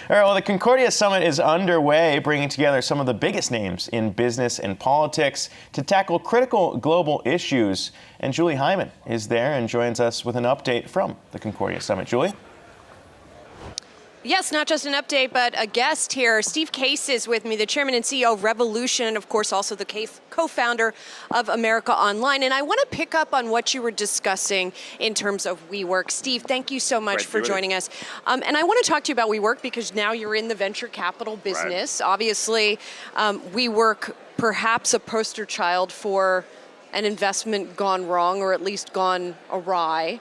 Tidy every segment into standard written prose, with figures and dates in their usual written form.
All right, well, the Concordia Summit is underway, bringing together some of the biggest names in business and politics to tackle critical global issues. And Julie Hyman is there and joins us with an update from the Concordia Summit. Julie? Yes, not just an update, but a guest here. Steve Case is with me, the chairman and CEO of Revolution, and of course also the co-founder of America Online. And I want to pick up on what you were discussing in terms of WeWork. Steve, thank you so much for joining us. And I want to talk to you about WeWork because now you're in the venture capital business. Right. Obviously, WeWork, perhaps a poster child for an investment gone wrong or at least gone awry.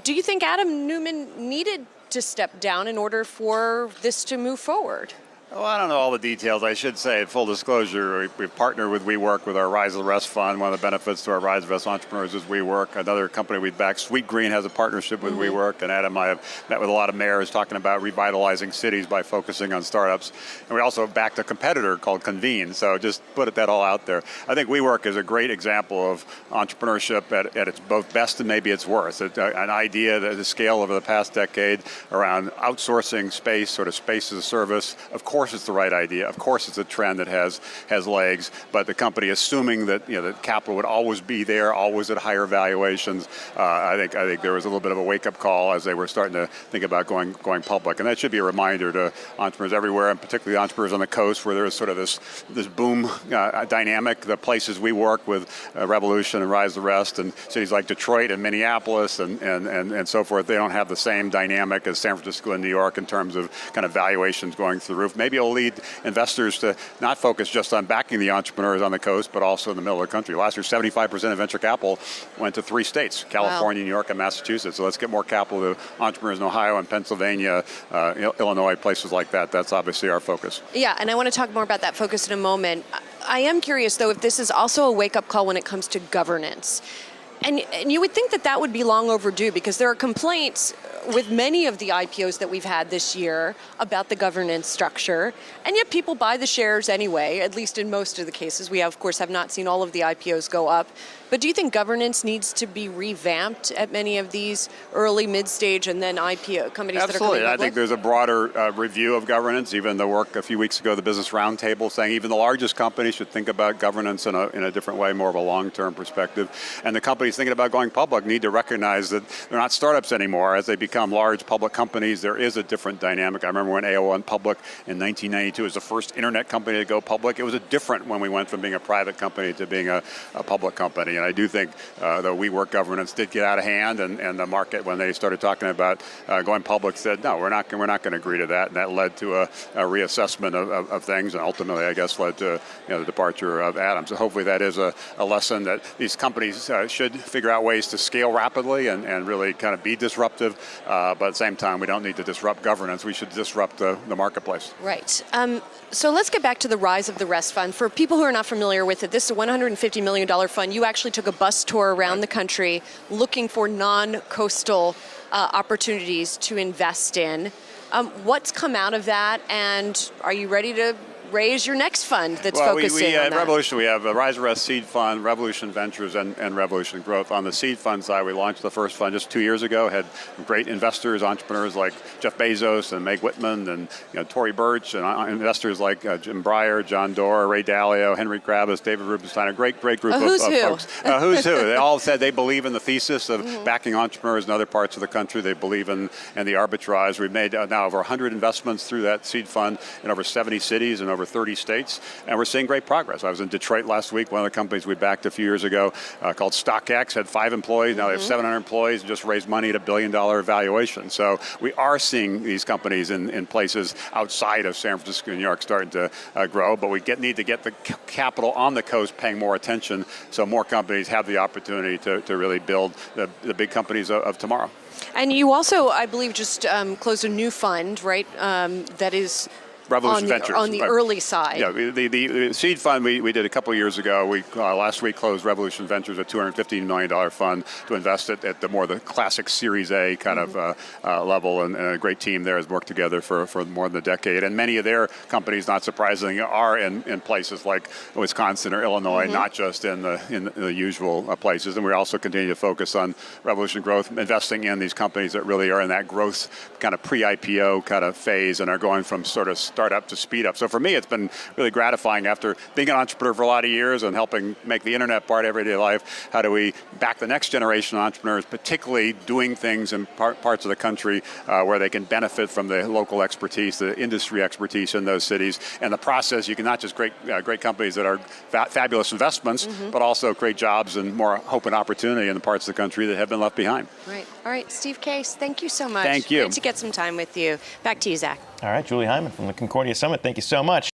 Do you think Adam Neumann needed to step down in order for this to move forward? Well, I don't know all the details. I should say, full disclosure, we've partnered with WeWork with our Rise of the Rest fund. One of the benefits to our Rise of the Rest entrepreneurs is WeWork. Another company we back, Sweet Green, has a partnership with WeWork. And Adam and I have met with a lot of mayors talking about revitalizing cities by focusing on startups. And we also backed a competitor called Convene. So just put that all out there. I think WeWork is a great example of entrepreneurship at its both best and maybe its worst. An idea that the scale over the past decade around outsourcing space, sort of space as a service. Of course it's the right idea. Of course it's a trend that has legs, but the company assuming that that capital would always be there, always at higher valuations. I think there was a little bit of a wake-up call as they were starting to think about going public, and that should be a reminder to entrepreneurs everywhere, and particularly entrepreneurs on the coast, where there is sort of this boom dynamic. The places we work with, Revolution and Rise the Rest, and cities like Detroit and Minneapolis and so forth, they don't have the same dynamic as San Francisco and New York in terms of kind of valuations going through the roof. Maybe it'll lead investors to not focus just on backing the entrepreneurs on the coast, but also in the middle of the country. Last year, 75% of venture capital went to 3 states, California, New York, and Massachusetts. So let's get more capital to entrepreneurs in Ohio and Pennsylvania, Illinois, places like that. That's obviously our focus. Yeah, and I want to talk more about that focus in a moment. I am curious, though, if this is also a wake-up call when it comes to governance. And you would think that would be long overdue because there are complaints with many of the IPOs that we've had this year about the governance structure, and yet people buy the shares anyway, at least in most of the cases. We, of course, have not seen all of the IPOs go up. But do you think governance needs to be revamped at many of these early, mid-stage, and then IPO companies that are coming public? Absolutely. I think there's a broader review of governance. Even the work a few weeks ago, the Business Roundtable, saying even the largest companies should think about governance in a different way, more of a long-term perspective. And the companies thinking about going public need to recognize that they're not startups anymore. As they become large public companies, there is a different dynamic. I remember when AOL went public in 1992 as the first internet company to go public. It was different when we went from being a private company to being a public company. And I do think the WeWork governance did get out of hand, and the market, when they started talking about going public, said, no, we're not going to agree to that. And that led to a reassessment of things, and ultimately, I guess, led to the departure of Adam. So hopefully that is a lesson that these companies should figure out ways to scale rapidly and really kind of be disruptive. But at the same time, we don't need to disrupt governance. We should disrupt the marketplace. Right. So let's get back to the Rise of the Rest fund. For people who are not familiar with it, this is a $150 million fund. You actually took a bus tour around the country looking for non-coastal opportunities to invest in. What's come out of that, and are you ready to raise your next fund that's focusing on that? At Revolution, we have a Rise of Rest Seed Fund, Revolution Ventures, and Revolution Growth. On the seed fund side, we launched the first fund just 2 years ago, had great investors, entrepreneurs like Jeff Bezos and Meg Whitman and Tory Burch, and investors like Jim Breyer, John Doerr, Ray Dalio, Henry Kravis, David Rubenstein, a great group of folks. Who's who. They all said they believe in the thesis of backing entrepreneurs in other parts of the country. They believe in the arbitrage. We've made now over 100 investments through that seed fund in over 70 cities and over 30 states, and we're seeing great progress. I was in Detroit last week. One of the companies we backed a few years ago called StockX had 5 employees. Now they have 700 employees and just raised money at $1 billion valuation. So we are seeing these companies in places outside of San Francisco and New York starting to grow, but we need to get the capital on the coast paying more attention so more companies have the opportunity to really build the big companies of tomorrow. And you also, I believe, just closed a new fund, right, that is Revolution Ventures. On the early side. Yeah, the seed fund we did a couple of years ago. We last week closed Revolution Ventures, a $215 million fund to invest at the classic Series A kind of level, and a great team there has worked together for more than a decade. And many of their companies, not surprisingly, are in places like Wisconsin or Illinois, not just in the usual places. And we also continue to focus on Revolution Growth, investing in these companies that really are in that growth kind of pre-IPO kind of phase and are going from sort of startup to speed up. So for me, it's been really gratifying after being an entrepreneur for a lot of years and helping make the internet part of everyday life. How do we back the next generation of entrepreneurs, particularly doing things in parts of the country where they can benefit from the local expertise, the industry expertise in those cities. And the process, you can not just great companies that are fabulous investments, but also create jobs and more hope and opportunity in the parts of the country that have been left behind. Right. All right, Steve Case, thank you so much. Thank you. Great to get some time with you. Back to you, Zach. All right, Julie Hyman from the Concordia Summit, thank you so much.